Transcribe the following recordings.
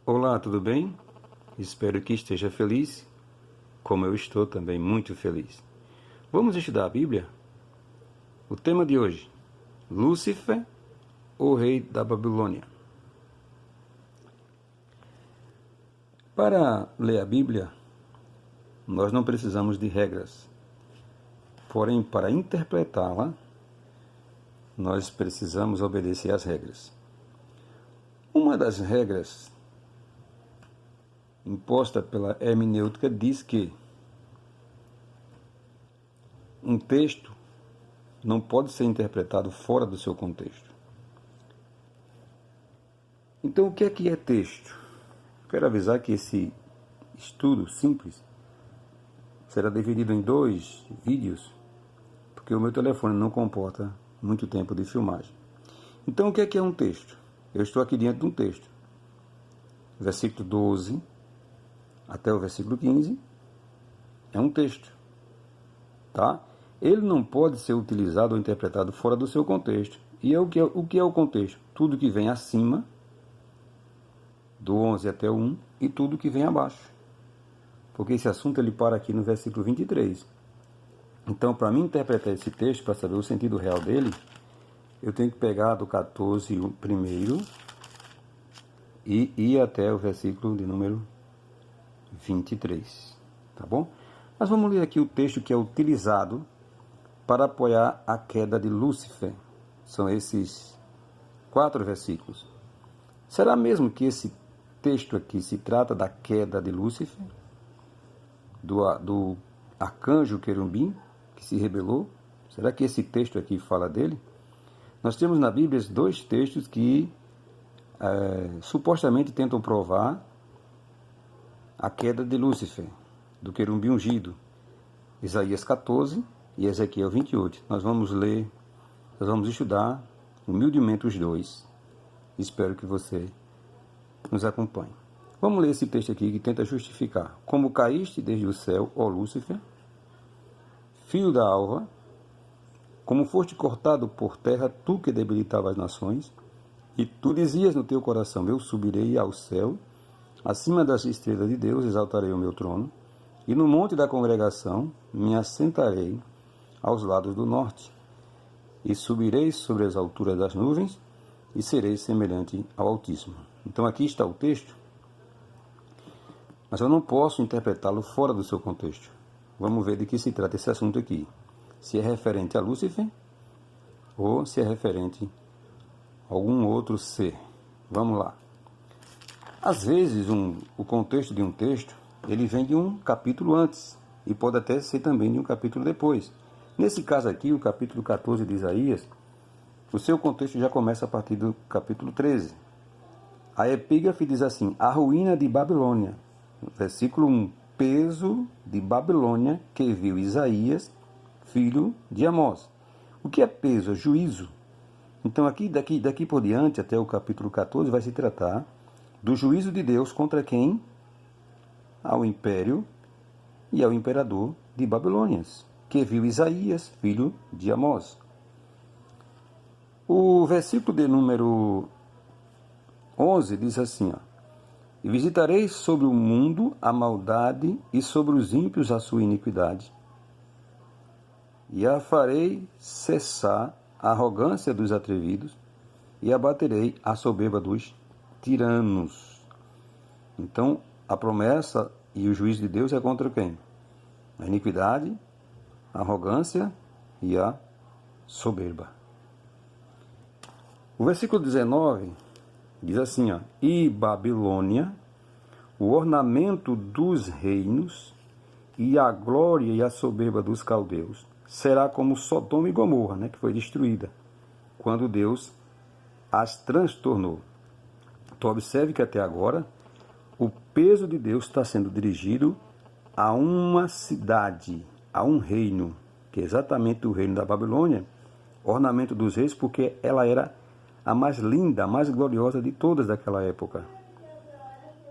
Olá, tudo bem? Espero que esteja feliz, como eu estou também muito feliz. Vamos estudar a Bíblia? O tema de hoje: Lúcifer, o rei da Babilônia. Para ler a Bíblia, nós não precisamos de regras. Porém, para interpretá-la, nós precisamos obedecer às regras. Uma das regras imposta pela hermenêutica diz que um texto não pode ser interpretado fora do seu contexto. Então, o que é texto? Quero avisar que esse estudo simples será dividido em 2 vídeos, porque o meu telefone não comporta muito tempo de filmagem. Então, o que é um texto? Eu estou aqui diante de um texto. Versículo 12 até o versículo 15 é um texto, tá? Ele não pode ser utilizado ou interpretado fora do seu contexto. E o que é o contexto? Tudo que vem acima, do 11 até o 1, e tudo que vem abaixo. Porque esse assunto ele para aqui no versículo 23. Então, para mim interpretar esse texto, para saber o sentido real dele, eu tenho que pegar do 14 o primeiro e ir até o versículo de número 23. Tá bom? Mas vamos ler aqui o texto que é utilizado para apoiar a queda de Lúcifer. São esses 4 versículos. Será mesmo que esse texto aqui se trata da queda de Lúcifer, do arcanjo querubim que se rebelou? Será que esse texto aqui fala dele? Nós temos na Bíblia 2 textos que supostamente tentam provar a queda de Lúcifer, do querubim ungido. Isaías 14 e Ezequiel 28. Nós vamos estudar humildemente os 2. Espero que você nos acompanhe. Vamos ler esse texto aqui que tenta justificar. Como caíste desde o céu, ó Lúcifer, filho da alva, como foste cortado por terra, tu que debilitava as nações, e tu dizias no teu coração, eu subirei ao céu, acima das estrelas de Deus exaltarei o meu trono, e no monte da congregação me assentarei aos lados do norte, e subirei sobre as alturas das nuvens, e serei semelhante ao Altíssimo. Então aqui está o texto, mas eu não posso interpretá-lo fora do seu contexto. Vamos ver de que se trata esse assunto aqui. Se é referente a Lúcifer, ou se é referente a algum outro ser. Vamos lá. Às vezes, o contexto de um texto, ele vem de um capítulo antes, e pode até ser também de um capítulo depois. Nesse caso aqui, o capítulo 14 de Isaías, o seu contexto já começa a partir do capítulo 13. A epígrafe diz assim, a ruína de Babilônia. Versículo 1, peso de Babilônia que viu Isaías, filho de Amós. O que é peso? É juízo. Então aqui, daqui por diante, até o capítulo 14, vai se tratar do juízo de Deus contra quem? Ao império e ao imperador de Babilônias, que viu Isaías, filho de Amós. O versículo de número 11 diz assim, ó, e visitarei sobre o mundo a maldade e sobre os ímpios a sua iniquidade, e a farei cessar a arrogância dos atrevidos, e abaterei a soberba dos tiranos. Então, a promessa e o juízo de Deus é contra quem? A iniquidade, a arrogância e a soberba. O versículo 19 diz assim, ó, e Babilônia, o ornamento dos reinos, e a glória e a soberba dos caldeus, será como Sodoma e Gomorra, né, que foi destruída, quando Deus as transtornou. Então, observe que até agora, o peso de Deus está sendo dirigido a uma cidade, a um reino, que é exatamente o reino da Babilônia, ornamento dos reis, porque ela era a mais linda, a mais gloriosa de todas daquela época.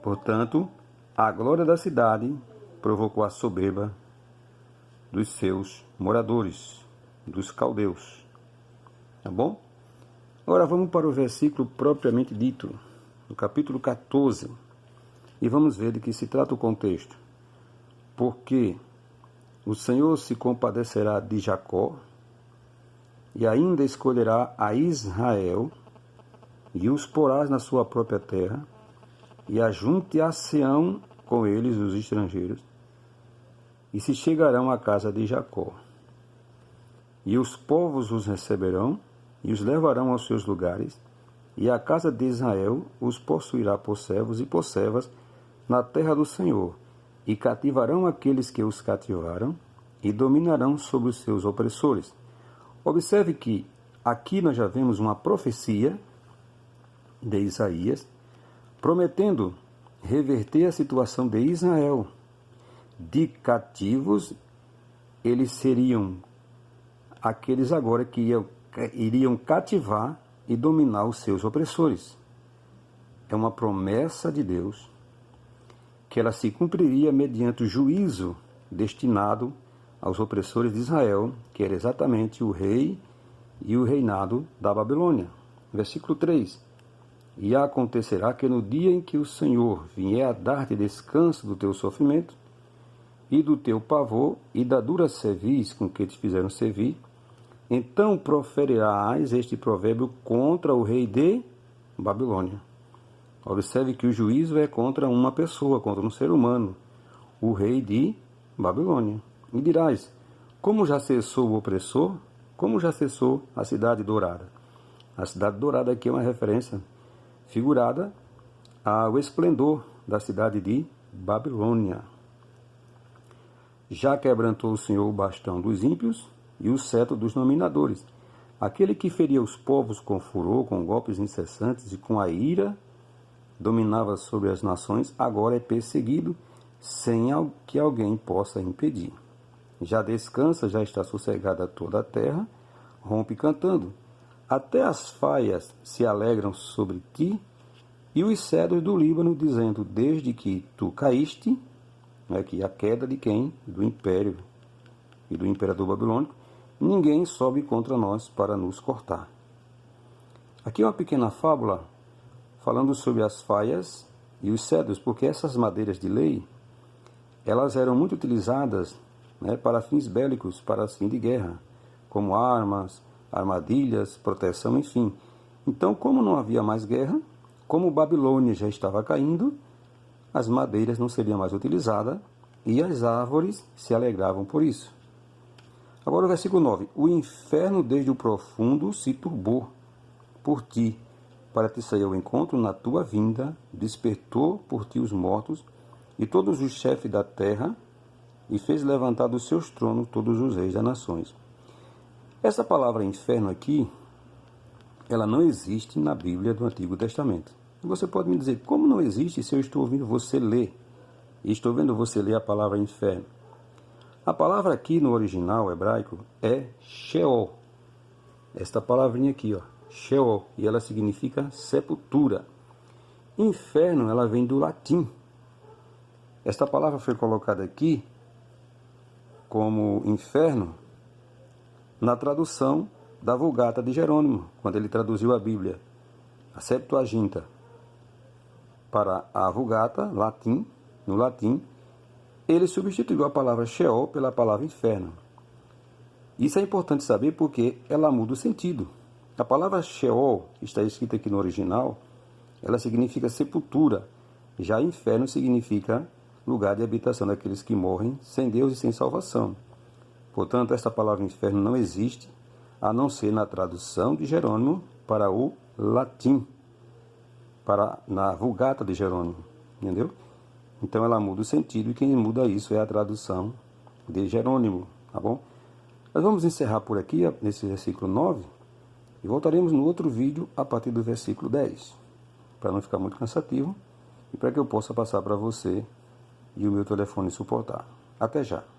Portanto, a glória da cidade provocou a soberba dos seus moradores, dos caldeus. Tá bom? Agora vamos para o versículo propriamente dito, no capítulo 14. E vamos ver de que se trata o contexto. Porque o Senhor se compadecerá de Jacó e ainda escolherá a Israel e os porás na sua própria terra e ajunte a Sião com eles os estrangeiros e se chegarão à casa de Jacó. E os povos os receberão e os levarão aos seus lugares, e a casa de Israel os possuirá por servos e por servas na terra do Senhor, e cativarão aqueles que os cativaram, e dominarão sobre os seus opressores. Observe que aqui nós já vemos uma profecia de Isaías, prometendo reverter a situação de Israel. De cativos, eles seriam aqueles agora que iriam cativar e dominar os seus opressores. É uma promessa de Deus que ela se cumpriria mediante o juízo destinado aos opressores de Israel, que era exatamente o rei e o reinado da Babilônia. Versículo 3. E acontecerá que no dia em que o Senhor vier a dar-te descanso do teu sofrimento e do teu pavor e da dura cerviz com que te fizeram servir, então proferirás este provérbio contra o rei de Babilônia. Observe que o juízo é contra uma pessoa, contra um ser humano, o rei de Babilônia. E dirás, como já cessou o opressor, como já cessou a cidade dourada. A cidade dourada aqui é uma referência figurada ao esplendor da cidade de Babilônia. Já quebrantou o Senhor o bastão dos ímpios e o cetro dos dominadores. Aquele que feria os povos com furor, com golpes incessantes e com a ira, dominava sobre as nações, agora é perseguido, sem que alguém possa impedir. Já descansa, já está sossegada toda a terra, rompe cantando. Até as faias se alegram sobre ti, e os cedros do Líbano, dizendo, desde que tu caíste, aqui a queda de quem? Do império e do imperador babilônico, ninguém sobe contra nós para nos cortar. Aqui é uma pequena fábula falando sobre as faias e os cedros, porque essas madeiras de lei, elas eram muito utilizadas para fins bélicos, para fins de guerra, como armas, armadilhas, proteção, enfim. Então, como não havia mais guerra, como Babilônia já estava caindo, as madeiras não seriam mais utilizadas e as árvores se alegravam por isso. Agora o versículo 9. O inferno desde o profundo se turbou por ti, para te sair ao encontro na tua vinda, despertou por ti os mortos e todos os chefes da terra, e fez levantar dos seus tronos todos os reis das nações. Essa palavra inferno aqui, ela não existe na Bíblia do Antigo Testamento. Você pode me dizer, como não existe se eu estou ouvindo você ler? E estou vendo você ler a palavra inferno. A palavra aqui no original hebraico é Sheol. Esta palavrinha aqui, Sheol, e ela significa sepultura. Inferno, ela vem do latim. Esta palavra foi colocada aqui como inferno na tradução da Vulgata de Jerônimo, quando ele traduziu a Bíblia, a Septuaginta, para a Vulgata, latim, no latim, ele substituiu a palavra Sheol pela palavra inferno. Isso é importante saber porque ela muda o sentido. A palavra Sheol, que está escrita aqui no original, ela significa sepultura. Já inferno significa lugar de habitação daqueles que morrem sem Deus e sem salvação. Portanto, esta palavra inferno não existe, a não ser na tradução de Jerônimo para o latim, na Vulgata de Jerônimo, entendeu? Então ela muda o sentido e quem muda isso é a tradução de Jerônimo, tá bom? Nós vamos encerrar por aqui, nesse versículo 9, e voltaremos no outro vídeo a partir do versículo 10, para não ficar muito cansativo e para que eu possa passar para você e o meu telefone suportar. Até já!